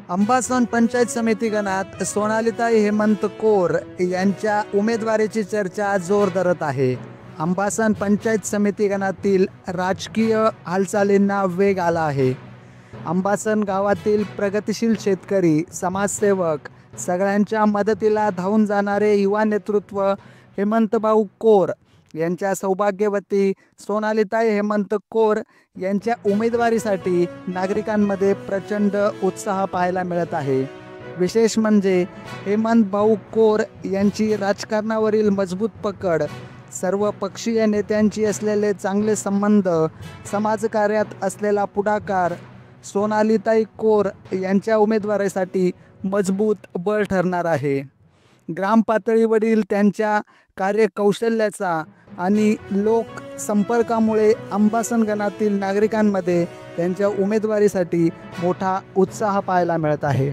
अंबासन पंचायत समिती गणात सोनालीताई हेमंत कौर यांच्या उमेदवारीची चर्चा जोर धरत आहे. अंबासन पंचायत समिती गणातील राजकीय हालचालींना वेग आला आहे. अंबासन गावातील प्रगतिशील शेतकरी, समाजसेवक, सगळ्यांच्या मदतीला धावून जाणारे युवा नेतृत्व हेमंतभाऊ कौर यांच्या सौभाग्यवती सोनालीताई हेमंत कौर यांच्या उमेदवारीसाठी नागरिकांमध्ये प्रचंड उत्साह पाहायला मिळत आहे. विशेष म्हणजे हेमंतभाऊ कौर यांची राजकारणावरील मजबूत पकड, सर्व पक्षीय नेत्यांची असलेले चांगले संबंध, समाजकार्यात असलेला पुढाकार सोनालीताई कौर यांच्या उमेदवारीसाठी मजबूत बळ ठरणार आहे. ग्रामपातळीवरील त्यांच्या कार्यकौशल्याचा आणि लोकसंपर्कामुळे अंबासन गणातील नागरिकांमध्ये त्यांच्या उमेदवारीसाठी मोठा उत्साह पाहायला मिळत आहे.